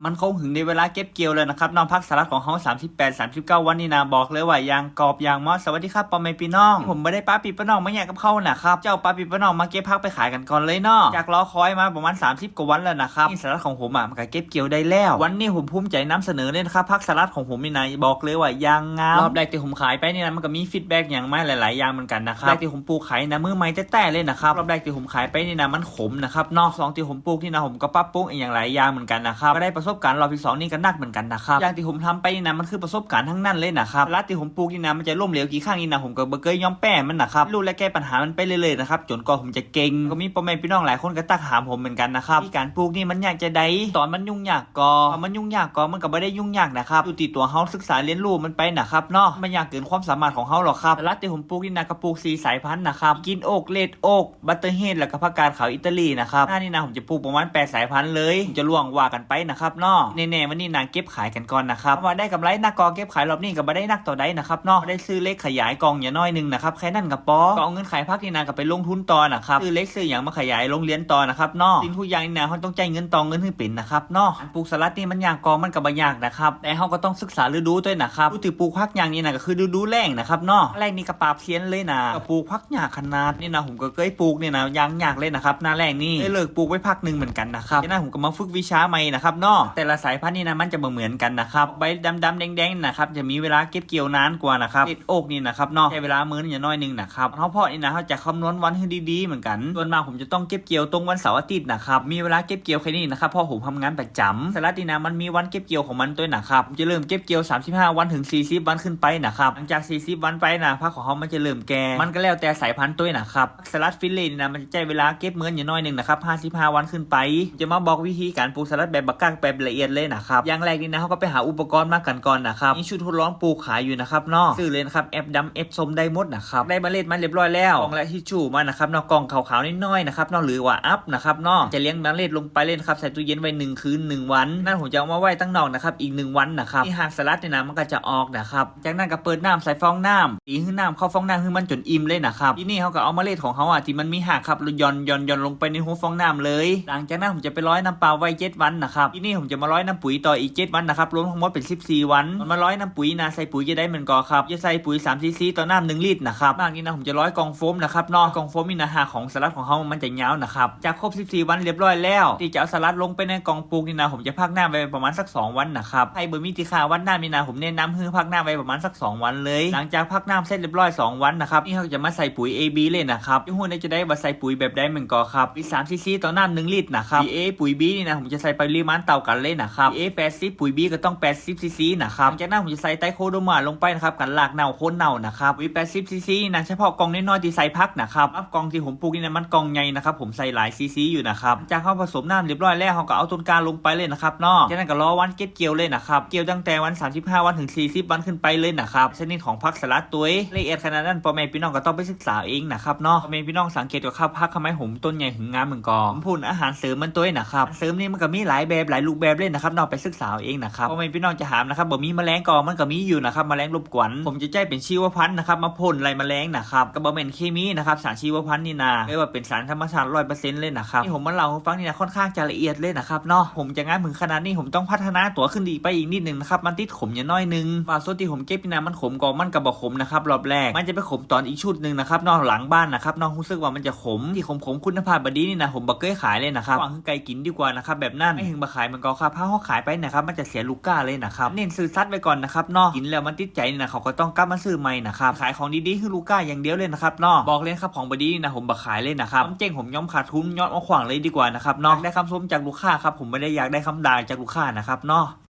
มันคงถึงในเวลาเก็บเกี่ยวเลยนะครับน้องพักสลัดของเขา38-39วันนี่นะบอกเลยว่ายางกรอบยางมอสสวัสดีครับปอมเมปีน้องผมไม่ได้ป้าปีป้าน้องไม่แย่กับเขานะครับเจ้าป้าปีป้าน้องมาเก็บพักไปขายกันก่อนเลยเนาะจากรอคอยมาประมาณ30กว่าวันแล้วนะครับนี่สลัดของผมมันก็เก็บเกี่ยวได้แล้ววันนี้ผมภูมิใจนำเสนอเลยนะครับพักสลัดของผมนี่นะบอกเลยว่ายางงามรอบแรกที่ผมขายไปนี่นะมันก็มีฟีดแบ็กอย่างไม่หลายๆอย่างเหมือนกันนะครับแรกที่ผมปลูกขายนะมือไม้แต่เลยนะครับรอบแรกที่ผมขายไปนี่นะมันขมนะครับนอก2ที่ผมปลูกนี่นะผมก็ปรับปรุงอีกอย่างหลายอย่างเหมือนกันนะครับก็ได้ประสบการณ์รอบที่2นี่ก็นักเหมือนกันนะครับอย่างที่ผมทำไปนี่นะมันคือประสบการณ์ทั้งนั้นเลยนะครับรัดที่ผมปลูกนี่นะมันจะล้มเหลวกี่ครั้งนี่นะผมก็บ่เคยยอมแพ้มันนะครับรู้และแก้ปัญหามันไปเรื่อยๆนะครับจนกว่าผมจะเก่งก็มีพ่อแม่พี่น้องหลายคนก็ตักถามผมเหมือนกันนะครับที่การปลูกนี่มันยากจะได้ตอนมันยุ่งยากก็มันยุ่งยากก็มันก็ไม่ได้ยุ่งยากนะครับอยู่ที่ตัวเฮาศึกษาเรียนรู้มันไปนะครับเนาะมันยากเกินความสามารถของเฮาหรอกครับรัดที่ผมปลูกนี่นะก็ปลูก4สายพันธุ์นะครับกินโอ๊กเลดโอ๊กบัตเตอร์เฮดแล้วก็ผักกาดขาวอิตาลีนะครับหน้านี่นะผมจะปลูกประมาณ8สายพันธุ์เลยจะล่วงว่ากันไปนะครับเนาะแน่ๆวันนี้นางเก็บขายกันก่อนนะครับว่าได้กำไรนักกอเก็บขายรอบนี้ก็บ่ได้นักต่อได้นะครับเนาะได้ซื้อเล็กขยายกองอย่าน้อยนึงนะครับแค่นั้นก็พอก็เอาเงินขายพักนี่นางก็ไปลงทุนต่อนะครับซื้อเล็กซื้ออย่างมาขยายโรงเรียนต่อนะครับเนาะสิ่งทุกอย่างนี่นะเฮาต้องจ่ายเงินต่อเงินให้เป็นนะครับเนาะปลูกสลัดนี่มันยากกอมันก็บ่ยากนะครับแต่เฮาก็ต้องศึกษาฤดูด้วยนะครับผู้ที่ปลูกผักอย่างนี้นะก็คือฤดูแล้งนะครับเนาะแล้งนี่ก็ปราบเซียนเลยนะก็ปลูกผักยากขนาดนี่นะผมก็เคยปลูกนี่นะยากเลยนะครับหน้าแล้งนี่เลิกปลูกไว้พักนึงเหมือนกันนะครับจากนั้นผมก็มาฝึกวิชาใหม่นะครับเนาะแต่ละสายพันธุ์นี่นะมันจะบ่เหมือนกันนะครับใบดำๆแดงๆนะครับจะมีเวลาเก็บเกี่ยวนานกว่านะครับเด็ดโอกนี่นะครับเนาะใช้เวลามื้อนึงน้อยนึงนะครับเพราะนี่นะเขาจะคำนวณวันให้ดีๆเหมือนกันส่วนมากผมจะต้องเก็บเกี่ยวตรงวันเสาร์อาทิตย์นะครับมีเวลาเก็บเกี่ยวแค่นี้นะครับเพราะผมทำงานประจำสลัดนี่นะมันมีวันเก็บเกี่ยวของมันด้วยนะครับผมจะเริ่มเก็บเกี่ยว35วันถึง40วันขึ้นไปนะครับหลังจาก40วันไปนะผักของเขามันจะเริ่มแก่มันก็แล้วแต่สายพันธุ์ด้วยนะครับสลัดฟิลเล่นี่นะมันจะใช้เวลาเก็บมื้อน้อยนึงนะครับ55วันขึ้นไปจะมาบอกวิธีการปลูกสลัดแบบบักกักแบบละเอียดเลยนะครับอย่างแรกนี่นะเขาก็ไปหาอุปกรณ์มากันก่อนนะครับมีชุดทดลองปลูกขายอยู่นะครับเนาะซื้อเลยนะครับแอปดำแอปส้มได้หมดนะครับได้เมล็ดมาเรียบร้อยแล้วกล่องและทิชชู่มานะครับเนาะกล่องขาวๆน้อยๆนะครับเนาะหรือว่าอัพนะครับเนาะจะเลี้ยงเมล็ดลงไปเลยนะครับใส่ตู้เย็นไว้1คืน1วันนั่นผมจะเอามาไว้ตั้งนอกนะครับอีก1วันนะครับที่หากสลัดเนี่ยนะมันก็จะออกนะครับจากนั้นก็เปิดน้ำใส่ฟองน้ำตีให้น้ำเข้าฟองน้ำให้มันจนอิ่มเลยนะครับที่นี่เขาก็เอาเมล็ดของเขาที่มันมีหากครับย่อนลงไปในหัวฟองน้ำเลยหลังจากนั้นผมจะไปร้อยน้ำเปล่าไว้7วันนะครับที่นี่ผมจะมาร้อยน้ำปุ๋ยต่ออีก7วันนะครับรวมทั้งหมดเป็น14วันมาร้อยน้ำปุ๋ยนะใส่ปุ๋ยจะได้เหมือนกอครับจะใส่ปุ๋ย3 cc ต่อน้ำ1ลิตรนะครับมากนี้นะผมจะร้อยกองโฟมนะครับนอกกองโฟมมีหากของสลัดของเขามันจะยาวนะครับจากครบ14วันเรียบร้อยแล้วที่จะเอาสลัดลงไปในกองปลูกนี่นะผมจะพักหน้าไว้ประมาณสัก2วันนะครับให้เบอร์มีที่ค่าวันหน้ามีนาผมแนะนำให้พักหน้าไว้ประมาณสัก2วันเลยหลังจากพักน้ำเสร็จเรียบร้อย2วันนะครับนี่เขาจะมาใส่ปุ๋ย AB เลยนะครับที่หัวจะได้ว่าใส่ปุ๋ยแบบได้เหมือนกอครับปุ๋ย3 cc ต่อน้ำ1ลิตรนะครับ A ปุ๋ย B นี่นะผมจะใส่ปริมาณเท่ากันเลยนะครับ A 80ปุ๋ย B ก็ต้อง80 cc นะครับจากนั้นผมจะใส่ไตโคโดมาลงไปนะครับกันรากเน่าโคนเน่านะครับปุ๋ย80 cc นะเฉพาะกองน้อยๆที่ใส่พักนะครับกองที่ผมปลูกนี่นะมันกองใหญ่นะครับผมใส่หลาย cc อยู่นะครับจากเขาผสมน้ำเรียบร้อยแล้วเขาก็เอาต้นกล้าลงไปเลยนะครับเนาะจากนั้นก็รอวันเก็บเกี่ยวเลยนะครับเกี่ยวตั้งแต่วัน35วันถึง40วันขึ้นไปเลยนะครับชนิดของผักสลัดตัวละเอียดขนาดนั้นพ่อแม่พี่น้องก็ต้องไปศึกษาเองนะครับเนาะพ่อแม่พี่น้องสังเกตว่าข้าวผักทำไมผมต้นใหญ่ถึงงามเหมือนกอผมพูดอาหารเสริมมันตัวนะครับเสริมนี่มันก็มีหลายแบบหลายรูปแบบเลยนะครับนอกไปศึกษาเองนะครับพ่อแม่พี่น้องจะถามนะครับบ่มีแมลงกอมันก็มีอยู่นะครับแมลงรบกวนผมจะใจเป็นชีวพันธุ์นะครับมาพ่นไล่แมลงนะครับก็บ่แม่นเคมีนะครับสารชีวพันธุ์นี่นาเรียกว่าเป็นสารธรรมชาติ 100% เลยนะครับที่ผมมาเล่าให้ฟังนี่นะค่อนข้างจะละเอียดเลยนะครับเนาะผมจะงานถึงขนาดนี้ผมต้องพัฒนาตัวขึ้นดีไปอีกนิดนึงนะครับมันติดขมอย่างน้อยนึงว่าส่วนที่ผมเก็บนี่นะมันขมกอมันก็บ่ขมนะครับรอบแรกมันจะไปขมตอนอีกชุดนึงนะครับนอกหลังบ้านนะครับน้องรู้สึกว่ามันจะขมที่ขมคุณภาพบดีนี่นะผมบ่เคยขายเลยนะครับวางไก่กินดีกว่านะครับแบบนั้นไม่ถึงบ่ขายมันก็ครับถ้าเขาขายไปนะครับมันจะเสียลูกก้าเลยนะครับเน้นซื้อซัดไว้ก่อนนะครับเนาะกินแล้วมันติดใจนี่นะเขาก็ต้องกลับมาซื้อใหม่นะครับขายของดีๆคือลูกก้าอย่างเดียวเลยนะครับเนาะบอกเลยครับของบดีนี่นะผมบ่ขายเลยนะครับเจ๊งผมยอมขาดทุนยอดเอาขวางเลยดีกว่านะครับเนาะได้คำชมจากลูกค้าครับผมไม่ได้อยากได้คำด่าจากลูกค้านะครับเนาะ